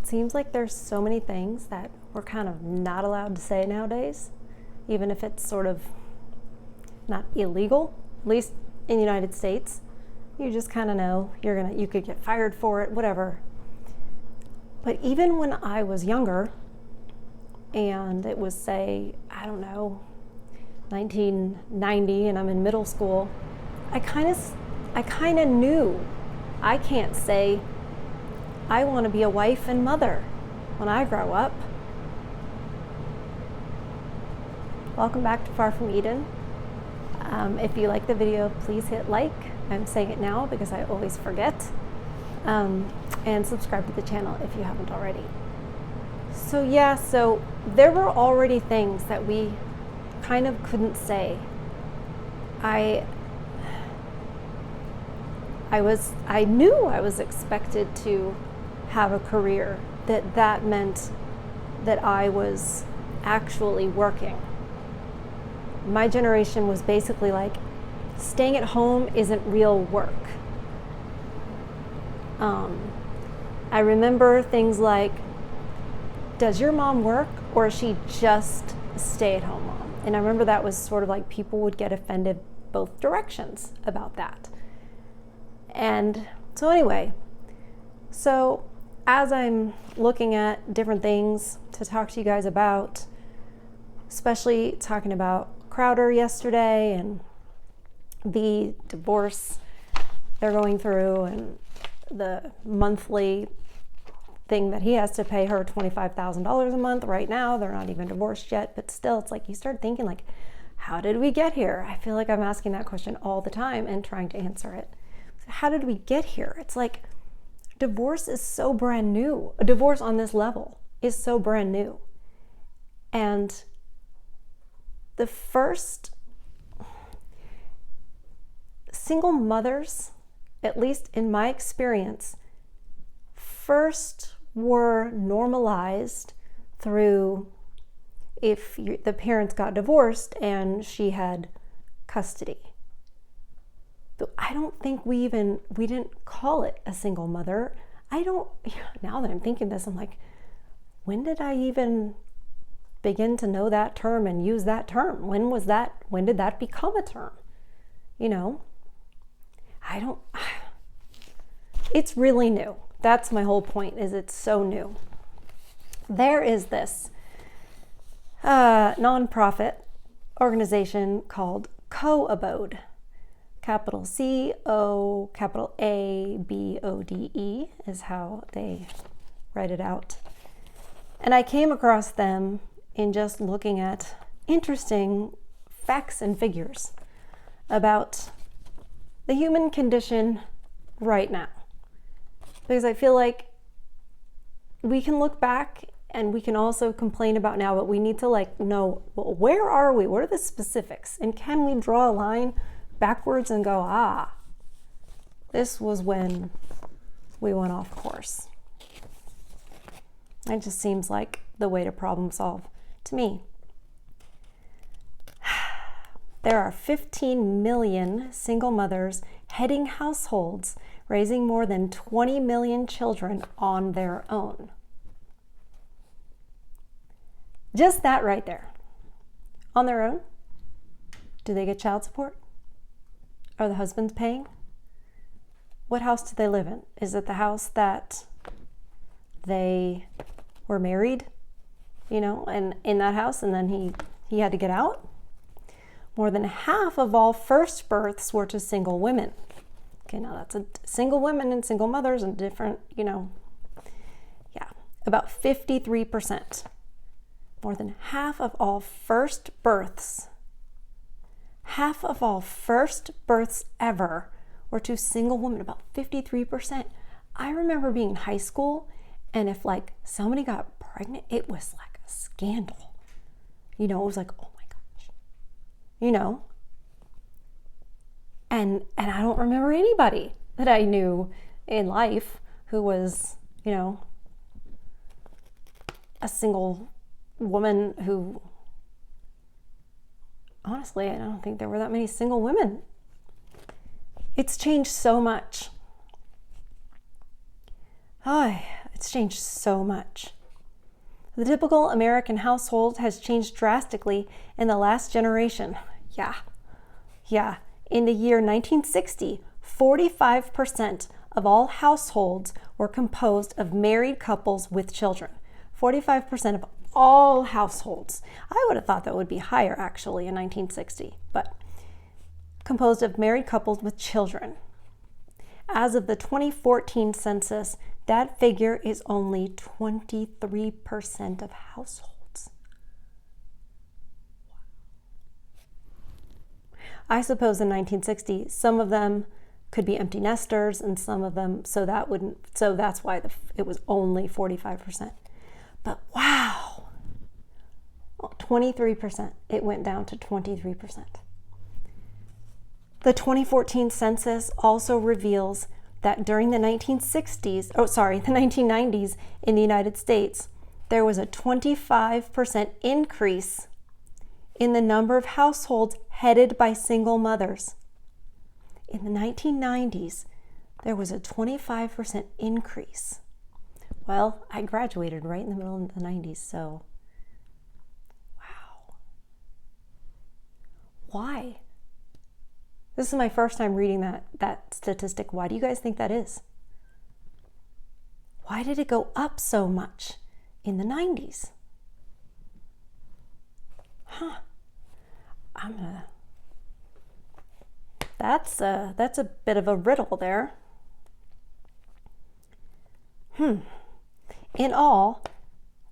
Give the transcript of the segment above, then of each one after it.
it seems like there's so many things that we're kind of not allowed to say nowadays, even if it's sort of not illegal, at least in the United States. You just kind of know you could get fired for it, whatever. But even when I was younger, and it was, say, I don't know, 1990, and I'm in middle school, I kind of knew I can't say I want to be a wife and mother when I grow up. Welcome back to Far From Eden. If you like the video, please hit like. I'm saying it now because I always forget. And subscribe to the channel if you haven't already. So there were already things that we kind of couldn't say. I knew I was expected to have a career, that meant that I was actually working. My generation was basically like, staying at home isn't real work. I remember things like, does your mom work, or is she just a stay-at-home mom? And I remember that was sort of like, people would get offended both directions about that. And so anyway, so as I'm looking at different things to talk to you guys about, especially talking about Crowder yesterday and the divorce they're going through and the monthly thing that he has to pay her $25,000 a month right now. They're not even divorced yet, but still, it's like you start thinking like, how did we get here? I feel like I'm asking that question all the time and trying to answer it. How did we get here? It's like, divorce is so brand new. A divorce on this level is so brand new. And the first single mothers, at least in my experience, first were normalized through if the parents got divorced and she had custody. But I don't think we didn't call it a single mother. Now that I'm thinking this, I'm like, when did I even begin to know that term and use that term? When did that become a term? It's really new. That's my whole point, is it's so new. There is this nonprofit organization called Co-Abode. Capital C-O, capital A-B-O-D-E is how they write it out. And I came across them in just looking at interesting facts and figures about the human condition right now. Because I feel like we can look back and we can also complain about now, but we need to know, well, where are we? What are the specifics? And can we draw a line backwards and go, this was when we went off course? It just seems like the way to problem solve to me. There are 15 million single mothers heading households, raising more than 20 million children on their own. Just that right there. On their own? Do they get child support? Are the husbands paying? What house do they live in? Is it the house that they were married, and in that house, and then he had to get out? More than half of all first births were to single women. Okay, now that's a single women and single mothers and different, about 53%. More than half of all first births ever were to single women, about 53%. I remember being in high school, and if somebody got pregnant, it was like a scandal. It was like, oh my gosh, and I don't remember anybody that I knew in life who was, a single woman who, honestly, I don't think there were that many single women. It's changed so much. It's changed so much. The typical American household has changed drastically in the last generation. Yeah. In the year 1960, 45% of all households were composed of married couples with children. 45% of all households. I would have thought that would be higher actually in 1960, but composed of married couples with children. As of the 2014 census, that figure is only 23% of households. I suppose in 1960, some of them could be empty nesters and some of them, so that's why it was only 45%. But wow, 23%, it went down to 23%. The 2014 census also reveals that during the 1990s in the United States, there was a 25% increase in the number of households headed by single mothers. In the 1990s, there was a 25% increase. Well, I graduated right in the middle of the 90s, so wow. Why? This is my first time reading that statistic. Why do you guys think that is? Why did it go up so much in the 90s? That's a bit of a riddle there. In all,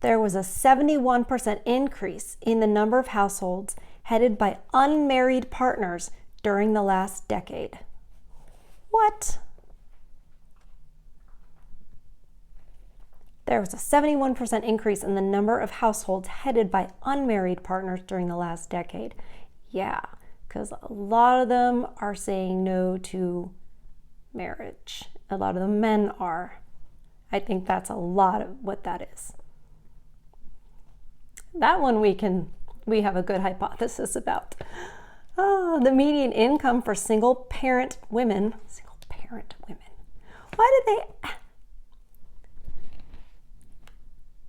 there was a 71% increase in the number of households headed by unmarried partners during the last decade. What? There was a 71% increase in the number of households headed by unmarried partners during the last decade. Yeah, because a lot of them are saying no to marriage. A lot of the men are. I think that's a lot of what that is. That one we have a good hypothesis about. The median income for single parent women. Why did they?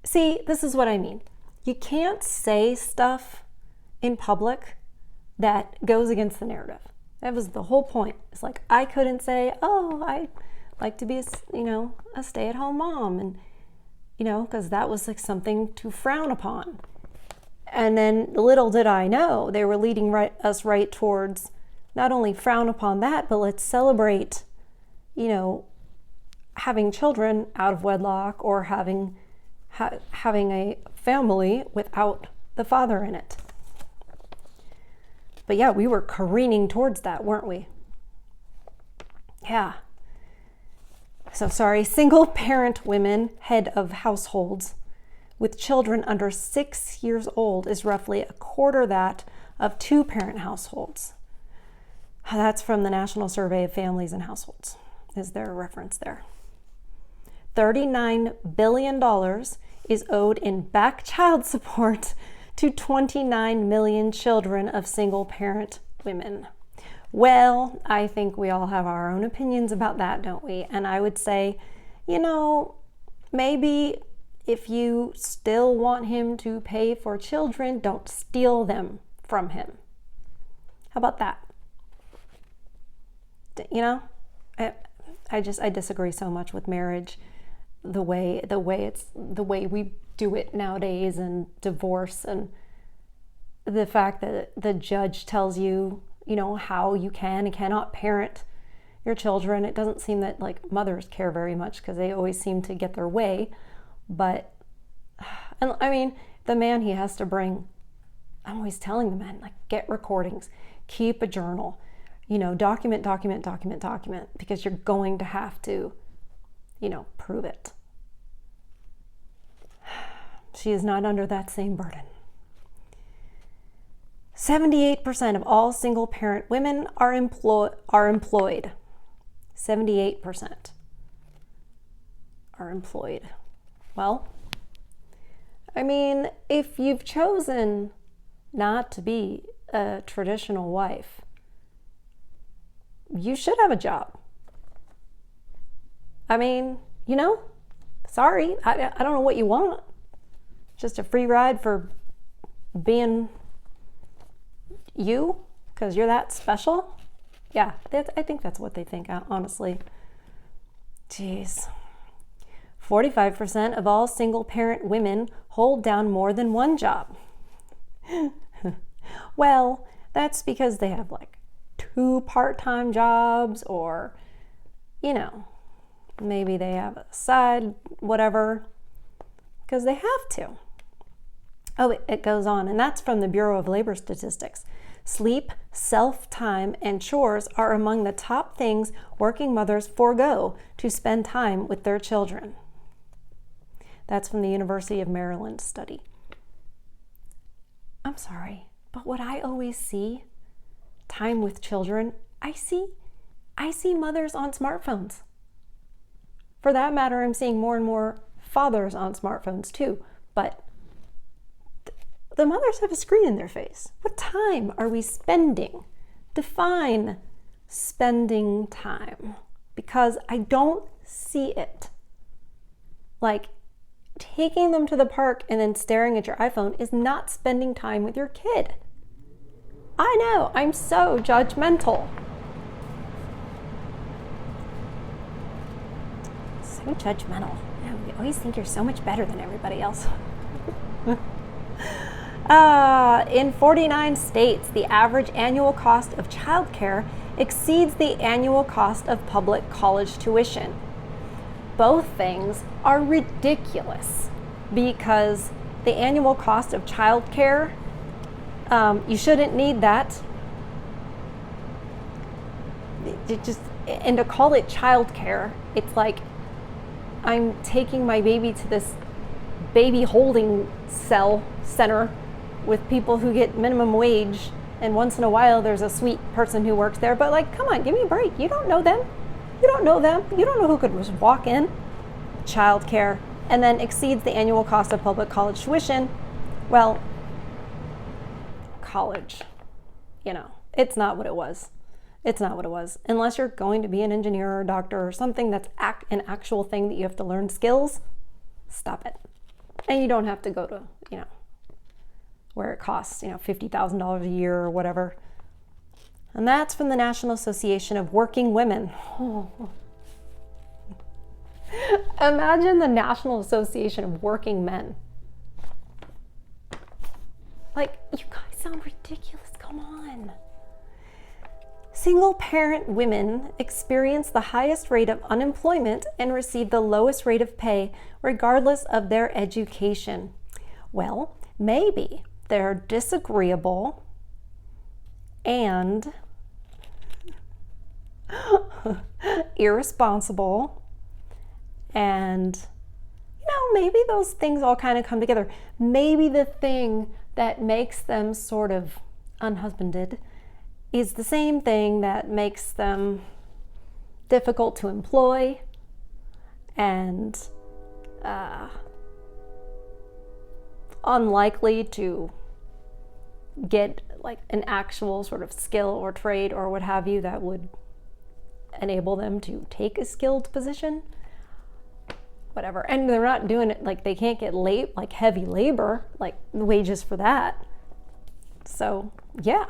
See, this is what I mean. You can't say stuff in public that goes against the narrative. That was the whole point. It's like I couldn't say, oh, I like to be a stay-at-home mom, and because that was like something to frown upon. And then little did I know they were leading us right towards not only frown upon that, but let's celebrate, having children out of wedlock or having a family without the father in it. But yeah, we were careening towards that, weren't we? Yeah. So sorry, single parent women, head of households with children under 6 years old is roughly a quarter that of two-parent households. That's from the National Survey of Families and Households, is there a reference there. $39 billion is owed in back child support to 29 million children of single-parent women. Well, I think we all have our own opinions about that, don't we? And I would say, maybe if you still want him to pay for children, don't steal them from him. How about that? I disagree so much with marriage, the way we do it nowadays, and divorce, and the fact that the judge tells you, how you can and cannot parent your children. It doesn't seem that mothers care very much because they always seem to get their way. But, and I mean, the man, he has to bring, I'm always telling the men, get recordings, keep a journal, document, because you're going to have to, prove it. She is not under that same burden. 78% of all single-parent women are employed. 78% are employed. Well, I mean, if you've chosen not to be a traditional wife, you should have a job. I mean, sorry, I don't know what you want. Just a free ride for being you because you're that special? Yeah, I think that's what they think, honestly. Jeez. 45% of all single-parent women hold down more than one job. Well, that's because they have like 2 part-time jobs, or, maybe they have a side whatever, because they have to. Oh, it goes on, and that's from the Bureau of Labor Statistics. Sleep, self-time, and chores are among the top things working mothers forego to spend time with their children. That's from the University of Maryland study. I'm sorry, but what I always see, time with children, I see mothers on smartphones. For that matter, I'm seeing more and more fathers on smartphones too, but the mothers have a screen in their face. What time are we spending? Define spending time, because I don't see it. Like, taking them to the park and then staring at your iPhone is not spending time with your kid. I know, I'm so judgmental. So judgmental. You always think you're so much better than everybody else. In 49 states, the average annual cost of childcare exceeds the annual cost of public college tuition. Both things are ridiculous because the annual cost of childcare, you shouldn't need that. And to call it childcare, it's like I'm taking my baby to this baby holding center with people who get minimum wage, and once in a while there's a sweet person who works there, but like, come on, give me a break. You don't know them. You don't know who could just walk in. Childcare, and then exceeds the annual cost of public college tuition. Well, college, it's not what it was. It's not what it was. Unless you're going to be an engineer or a doctor or something that's an actual thing that you have to learn skills, stop it. And you don't have to go to, where it costs, $50,000 a year or whatever. And that's from the National Association of Working Women. Oh. Imagine the National Association of Working Men. Like, you guys sound ridiculous. Come on. Single-parent women experience the highest rate of unemployment and receive the lowest rate of pay, regardless of their education. Well, maybe they're disagreeable and irresponsible, and maybe those things all kind of come together. Maybe the thing that makes them sort of unhusbanded is the same thing that makes them difficult to employ and unlikely to get like an actual sort of skill or trade or what have you that would enable them to take a skilled position, whatever. And they're not doing it, like they can't get like heavy labor, like wages for that. So yeah,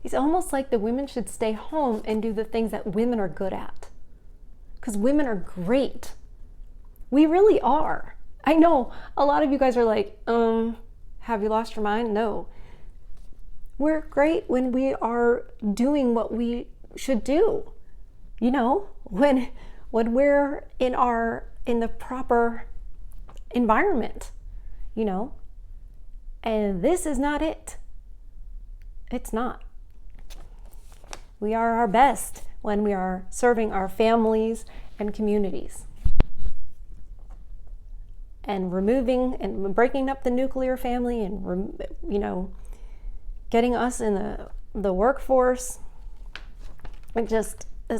it's almost like the women should stay home and do the things that women are good at, because women are great. We really are. I know a lot of you guys are like, have you lost your mind? No. We're great when we are doing what we should do. When we're in the proper environment, and this is not it. It's not. We are our best when we are serving our families and communities and removing and breaking up the nuclear family and, getting us in the workforce. It's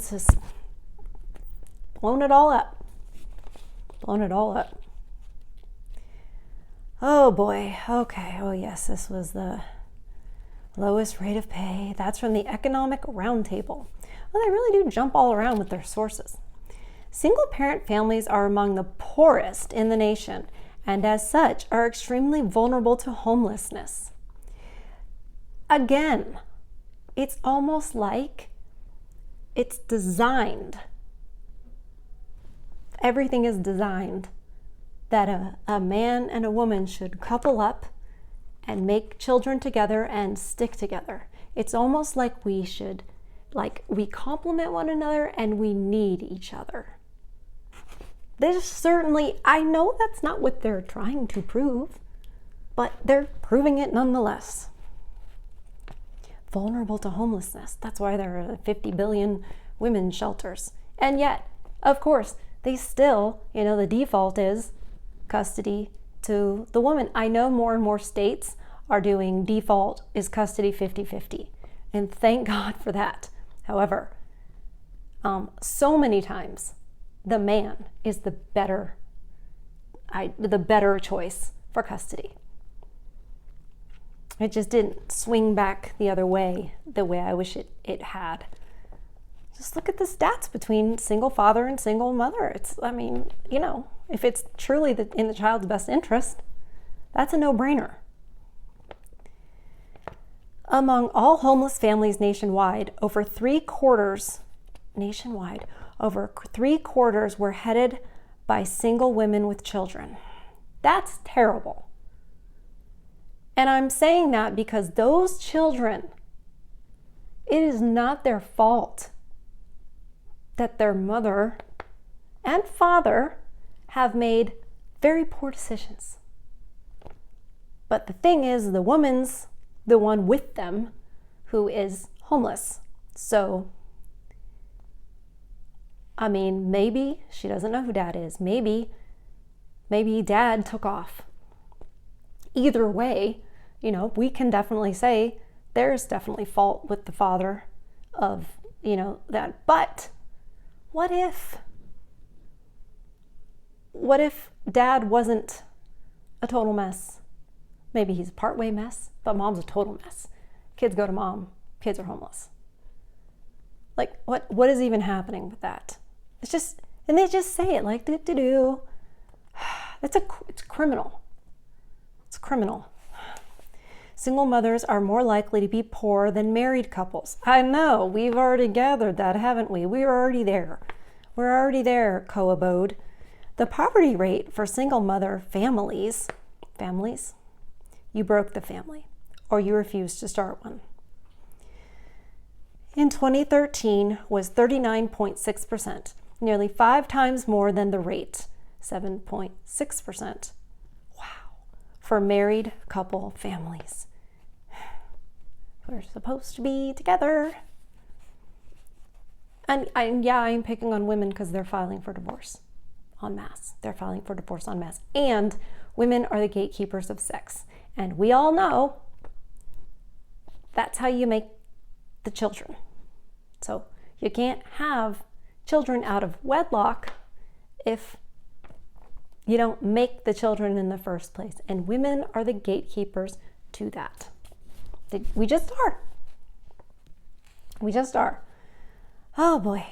just blown it all up. Oh boy. Okay. Oh yes, this was the lowest rate of pay. That's from the Economic Roundtable. Well, they really do jump all around with their sources. Single parent families are among the poorest in the nation and as such are extremely vulnerable to homelessness. Again, it's almost like it's designed. Everything is designed that a man and a woman should couple up and make children together and stick together. It's almost like we complement one another and we need each other. There's certainly, I know that's not what they're trying to prove, but they're proving it nonetheless. Vulnerable to homelessness. That's why there are 50 billion women's shelters. And yet, of course, they still, the default is custody to the woman. I know more and more states are doing default is custody 50-50. And thank God for that. However, so many times the man is the better choice for custody. It just didn't swing back the other way, the way I wish it had. Just look at the stats between single father and single mother. If it's truly in the child's best interest, that's a no-brainer. Among all homeless families nationwide, over three quarters were headed by single women with children. That's terrible. And I'm saying that because those children, it is not their fault that their mother and father have made very poor decisions. But the thing is, the woman's the one with them who is homeless. So, maybe she doesn't know who dad is. Maybe dad took off. Either way, we can definitely say there's definitely fault with the father of, that. But what if dad wasn't a total mess? Maybe he's a partway mess, but mom's a total mess. Kids go to mom, kids are homeless. Like, what is even happening with that? It's just, and they just say it like, do. It's criminal. It's criminal. Single mothers are more likely to be poor than married couples. I know, we've already gathered that, haven't we? We're already there. We're already there, co-abode. The poverty rate for single mother families, you broke the family, or you refused to start one, in 2013 was 39.6%, nearly 5 times more than the rate, 7.6%. Wow. For married couple families. We're supposed to be together. And I'm picking on women because they're filing for divorce en masse. They're filing for divorce en masse. And women are the gatekeepers of sex. And we all know that's how you make the children. So you can't have children out of wedlock if you don't make the children in the first place. And women are the gatekeepers to that. We just are. We just are. Oh boy.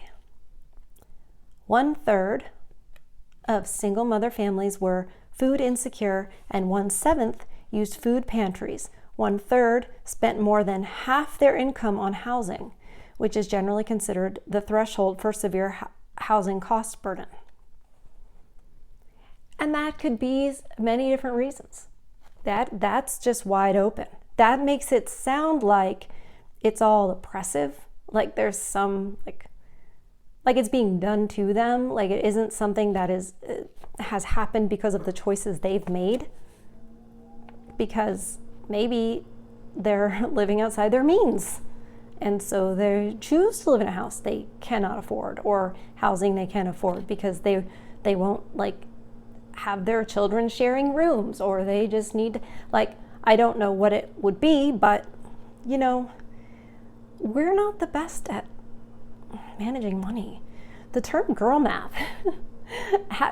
1/3 of single mother families were food insecure, and 1/7 used food pantries. 1/3 spent more than half their income on housing, which is generally considered the threshold for severe housing cost burden. And that could be many different reasons. That's just wide open. That makes it sound like it's all oppressive, like there's some like it's being done to them, like it isn't something that has happened because of the choices they've made, because maybe they're living outside their means. And so they choose to live in a house they cannot afford, or housing they can't afford, because they won't have their children sharing rooms, or they just need, I don't know what it would be, but we're not the best at managing money. The term girl math,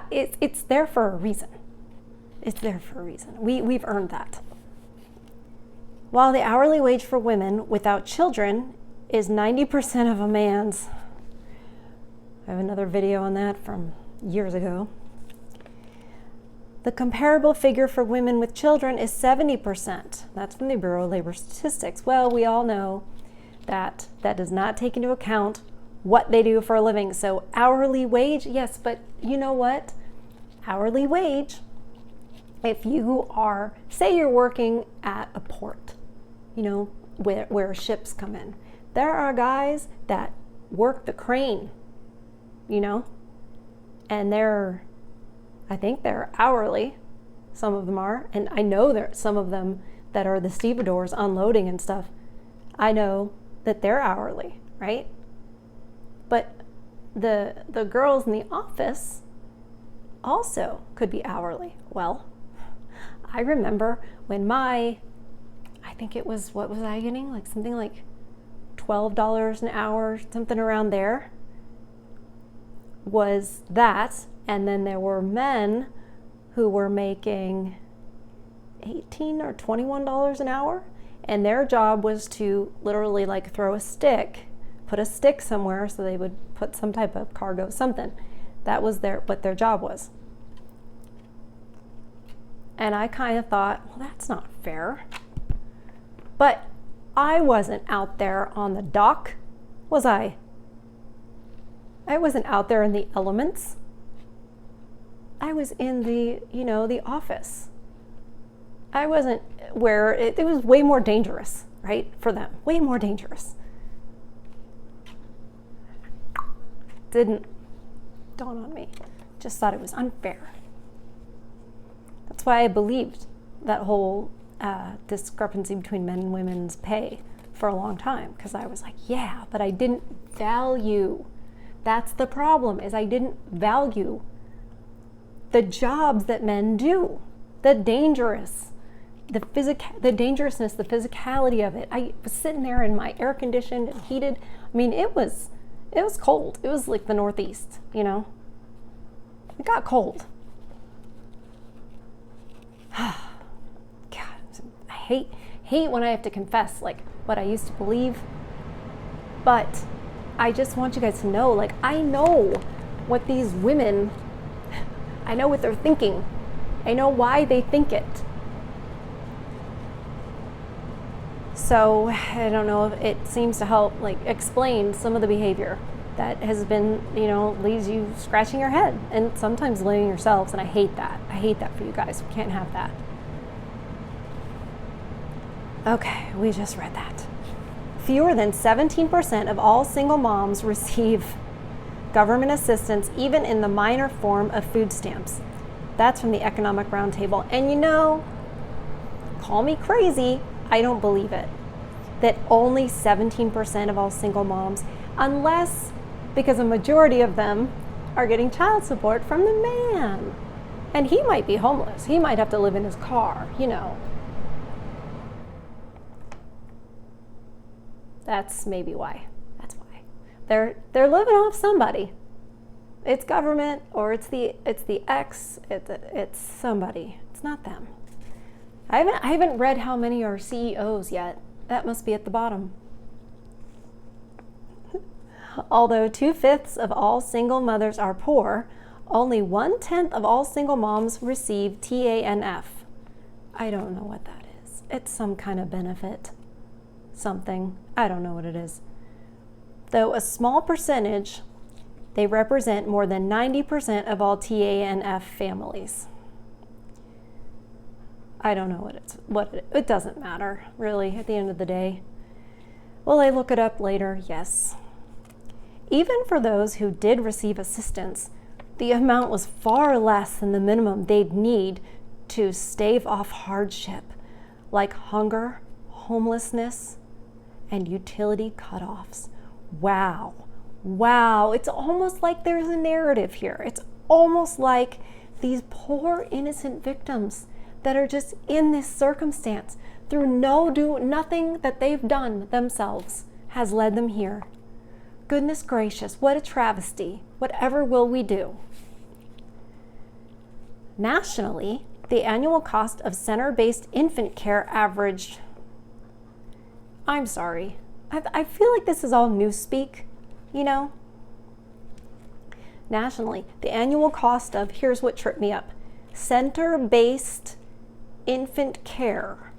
it's there for a reason. It's there for a reason. We've earned that. While the hourly wage for women without children is 90% of a man's, I have another video on that from years ago. The comparable figure for women with children is 70%. That's from the Bureau of Labor Statistics. Well, we all know that that does not take into account what they do for a living. So hourly wage, yes, but you know what? Hourly wage, if you are, say you're working at a port, you know, where ships come in. There are guys that work the crane, you know, and I think they're hourly. Some of them are. And I know there are some of them that are the stevedores unloading and stuff. I know that they're hourly, right? But the girls in the office also could be hourly. Well, I remember when I think it was, what was I getting? Like something like $12 an hour, something around there was that. And then there were men who were making $18 or $21 an hour. And their job was to literally like throw a stick, put a stick somewhere so they would put some type of cargo, something. That was what their job was. And I kind of thought, well, that's not fair. But I wasn't out there on the dock, was I? I wasn't out there in the elements. I was in the office. I wasn't where it was way more dangerous, right? For them, way more dangerous. Didn't dawn on me. Just thought it was unfair. That's why I believed that whole discrepancy between men and women's pay for a long time, because I was like, yeah, but I didn't value. That's the problem, is I didn't value the jobs that men do, the dangerousness, the physicality of it. I was sitting there in my air conditioned and heated. I mean, it was cold. It was like the Northeast, you know. It got cold. God, I hate when I have to confess like what I used to believe. But I just want you guys to know, like, I know what these women, I know what they're thinking. I know why they think it. So I don't know if it seems to help like explain some of the behavior that has been, leaves you scratching your head and sometimes blaming yourselves. And I hate that. I hate that for you guys. We can't have that. Okay, we just read that. Fewer than 17% of all single moms receive government assistance, even in the minor form of food stamps. That's from the Economic Roundtable. And call me crazy, I don't believe it. That only 17% of all single moms, unless, because a majority of them are getting child support from the man. And he might be homeless. He might have to live in his car, That's maybe why. That's why. They're living off somebody. It's government, or it's the ex, it's somebody. It's not them. I haven't read how many are CEOs yet. That must be at the bottom. Although 2/5 of all single mothers are poor, only 1/10 of all single moms receive TANF. I don't know what that is. It's some kind of benefit. Something. I don't know what it is. Though a small percentage, they represent more than 90% of all TANF families. I don't know it doesn't matter, really, at the end of the day. Will I look it up later? Yes. Even for those who did receive assistance, the amount was far less than the minimum they'd need to stave off hardship, like hunger, homelessness, and utility cutoffs. Wow. It's almost like there's a narrative here. It's almost like these poor innocent victims that are just in this circumstance through nothing that they've done themselves has led them here. Goodness gracious, what a travesty. Whatever will we do? Nationally, the annual cost of center-based infant care averaged, I'm sorry, I feel like this is all newspeak, nationally. The annual cost of, here's what tripped me up, center-based infant care.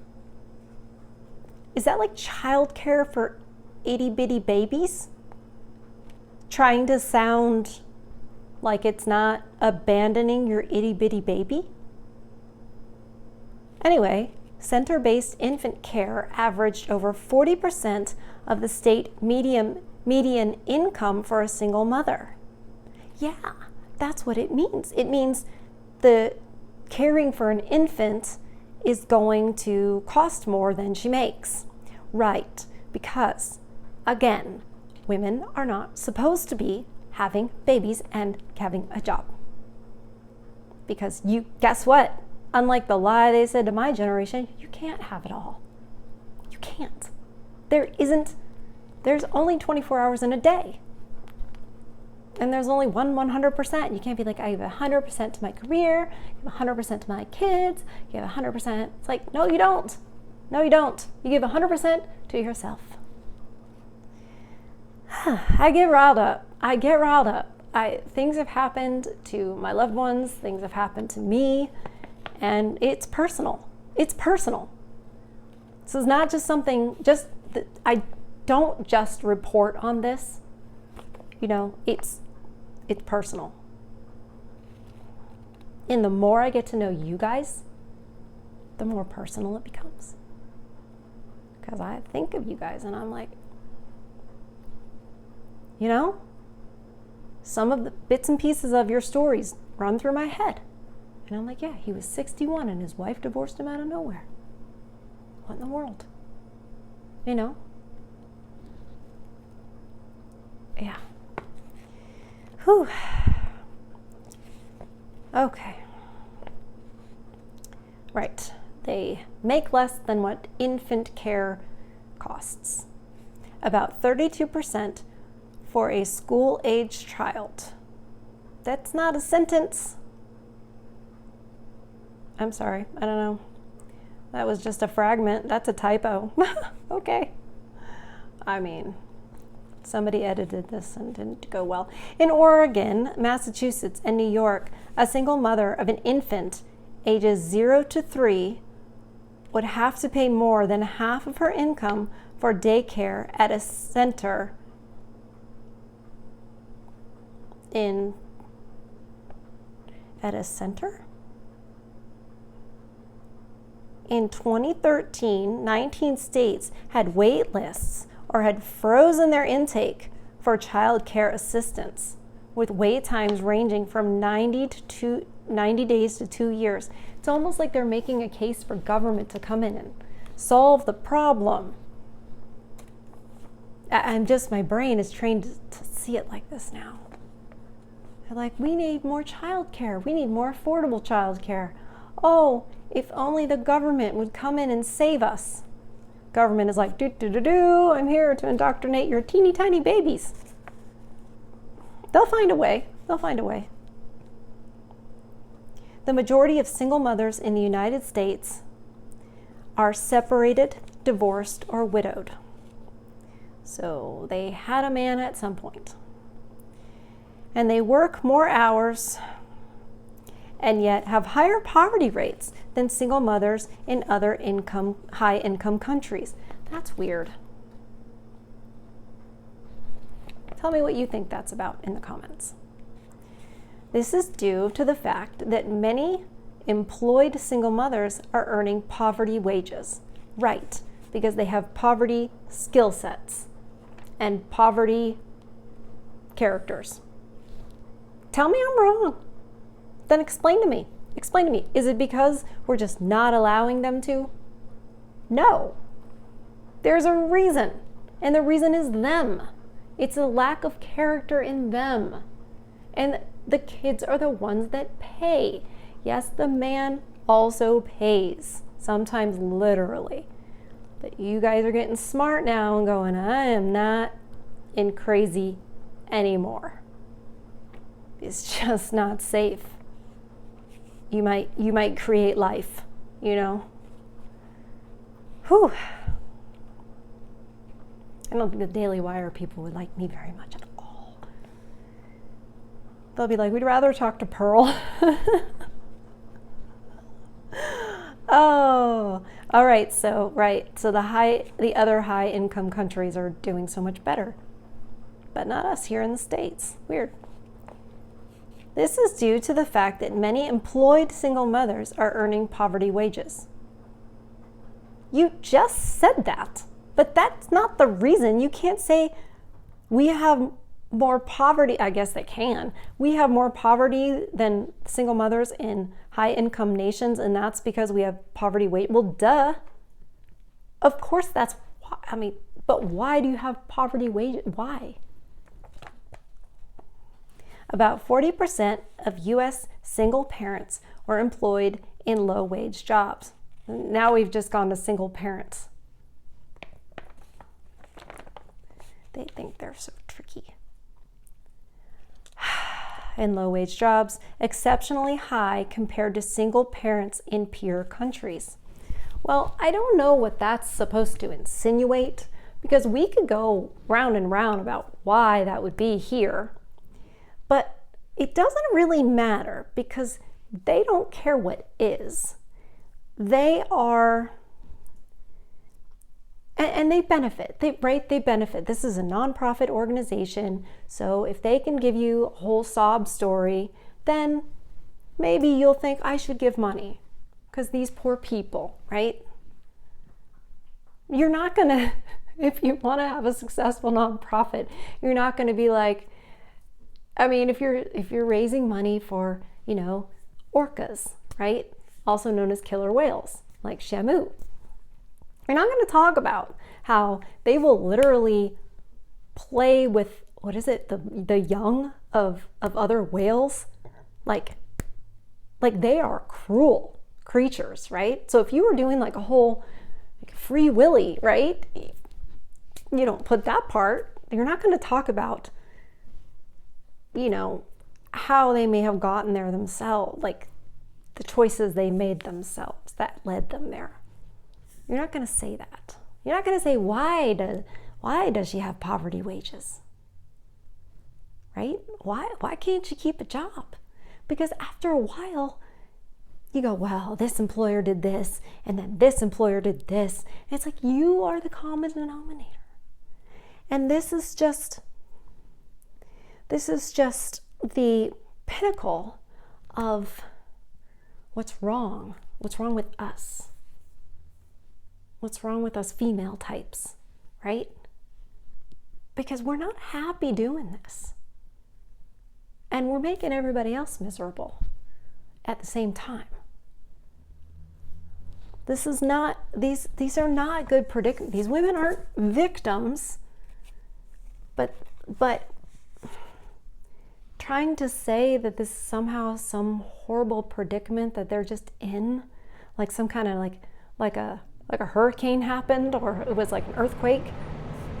Is that like childcare for itty-bitty babies? Trying to sound like it's not abandoning your itty-bitty baby? Anyway, center-based infant care averaged over 40% of the state median income for a single mother. Yeah, that's what it means. It means the caring for an infant is going to cost more than she makes. Right, because, again, women are not supposed to be having babies and having a job. Because guess what? Unlike the lie they said to my generation, you can't have it all. You can't. There's only 24 hours in a day. And there's only 100%. You can't be like, I give 100% to my career, I give 100% to my kids, you give 100%. It's like, no, you don't. No, you don't. You give 100% to yourself. I get riled up. Things have happened to my loved ones. Things have happened to me. And it's personal. It's personal. So it's not just something, I don't just report on this. It's personal. And the more I get to know you guys, the more personal it becomes. Because I think of you guys and I'm like, some of the bits and pieces of your stories run through my head. And I'm like, yeah, he was 61 and his wife divorced him out of nowhere. What in the world? Yeah. Whew. Okay. Right. They make less than what infant care costs. About 32% for a school-age child. That's not a sentence. I'm sorry, I don't know. That was just a fragment. That's a typo. Okay. Somebody edited this and didn't go well. In Oregon, Massachusetts, and New York, a single mother of an infant ages 0 to 3 would have to pay more than half of her income for daycare at a center In 2013, 19 states had wait lists or had frozen their intake for child care assistance, with wait times ranging from 90 days to 2 years. It's almost like they're making a case for government to come in and solve the problem. My brain is trained to see it like this now. They're like, we need more childcare. We need more affordable childcare. Oh, if only the government would come in and save us. Government is like, I'm here to indoctrinate your teeny tiny babies. They'll find a way. The majority of single mothers in the United States are separated, divorced, or widowed. So they had a man at some point. And they work more hours and yet have higher poverty rates than single mothers in other high-income countries. That's weird. Tell me what you think that's about in the comments. This is due to the fact that many employed single mothers are earning poverty wages. Right, because they have poverty skill sets and poverty characters. Tell me I'm wrong. Then explain to me. Is it because we're just not allowing them to? No. There's a reason. And the reason is them. It's a lack of character in them. And the kids are the ones that pay. Yes, the man also pays. Sometimes literally. But you guys are getting smart now and going, I am not in crazy anymore. It's just not safe. You might create life, Whew. I don't think the Daily Wire people would like me very much at all. They'll be like, we'd rather talk to Pearl. Oh, all right. So the other high income countries are doing so much better, but not us here in the States. Weird. This is due to the fact that many employed single mothers are earning poverty wages. You just said that, but that's not the reason. You can't say we have more poverty. I guess they can. We have more poverty than single mothers in high income nations, and that's because we have poverty wage. Well, duh. Of course that's why. I mean, but why do you have poverty wage? Why? About 40% of U.S. single parents were employed in low-wage jobs. Now we've just gone to single parents. They think they're so tricky. In low-wage jobs, exceptionally high compared to single parents in peer countries. Well, I don't know what that's supposed to insinuate, because we could go round and round about why that would be here. But it doesn't really matter, because they don't care what is. They are, and they benefit, they benefit. This is a nonprofit organization, so if they can give you a whole sob story, then maybe you'll think I should give money, because these poor people, right? You're not gonna, if you want to have a successful nonprofit, you're not going to be like, I mean, if you're raising money for, orcas, right? Also known as killer whales, like Shamu. You're not going to talk about how they will literally play with, the young of other whales, like they are cruel creatures, right? So if you were doing like a whole free willy, right? You don't put that part. You're not going to talk about, how they may have gotten there themselves, like the choices they made themselves that led them there. You're not going to say that. You're not going to say, why does she have poverty wages? Right? Why can't she keep a job? Because after a while, you go, well, this employer did this, and then this employer did this. And it's like, you are the common denominator. And this is just the pinnacle of what's wrong with us. What's wrong with us female types, right? Because we're not happy doing this. And we're making everybody else miserable at the same time. This is not, these are not good predicaments. These women aren't victims, but trying to say that this is somehow some horrible predicament that they're just in, like some kind of like a hurricane happened, or it was like an earthquake,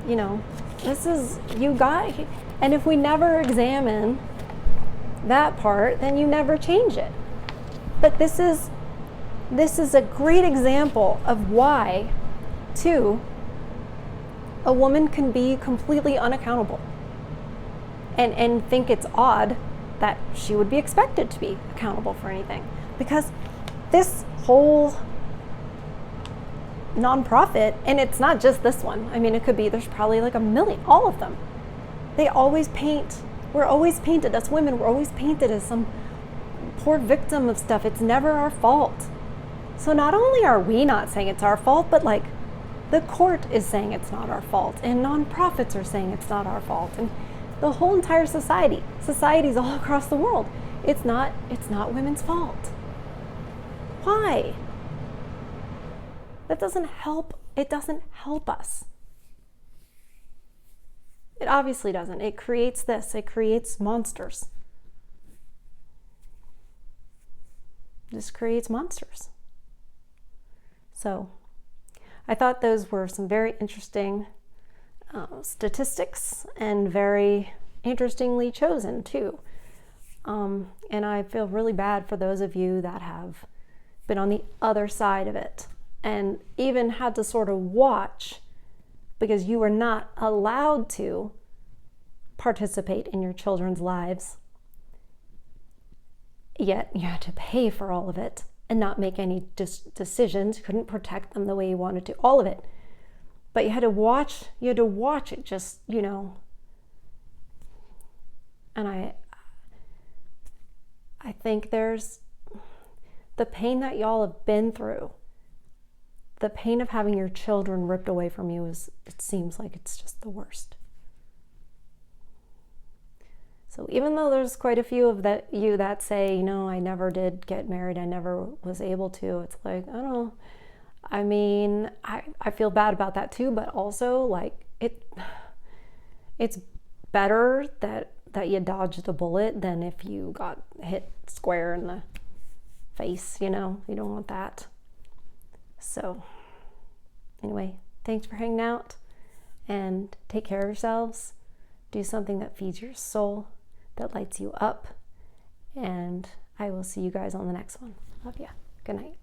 this is, and if we never examine that part, then you never change it. But this is a great example of why, too, a woman can be completely unaccountable and think it's odd that she would be expected to be accountable for anything. Because this whole nonprofit, and it's not just this one, I mean, it could be, there's probably like a million, all of them. We're always painted, us women, we're always painted as some poor victim of stuff. It's never our fault. So not only are we not saying it's our fault, but like the court is saying it's not our fault, and nonprofits are saying it's not our fault, and the whole entire societies all across the world, it's not women's fault. Why? That doesn't help. It doesn't help us. It obviously doesn't. It creates monsters. This creates monsters. So I thought those were some very interesting statistics, and very interestingly chosen too. And I feel really bad for those of you that have been on the other side of it and even had to sort of watch, because you were not allowed to participate in your children's lives. yet you had to pay for all of it and not make any decisions. You couldn't protect them the way you wanted to, all of it. But you had to watch it just, and I think there's the pain that y'all have been through. The pain of having your children ripped away from you it seems like it's just the worst. So even though there's quite a few of you that say, I never did get married, I never was able to, it's like, I don't know. I mean, I feel bad about that too, but also like it's better that you dodged a bullet than if you got hit square in the face, you don't want that. So anyway, thanks for hanging out, and take care of yourselves. Do something that feeds your soul, that lights you up, and I will see you guys on the next one. Love ya. Good night.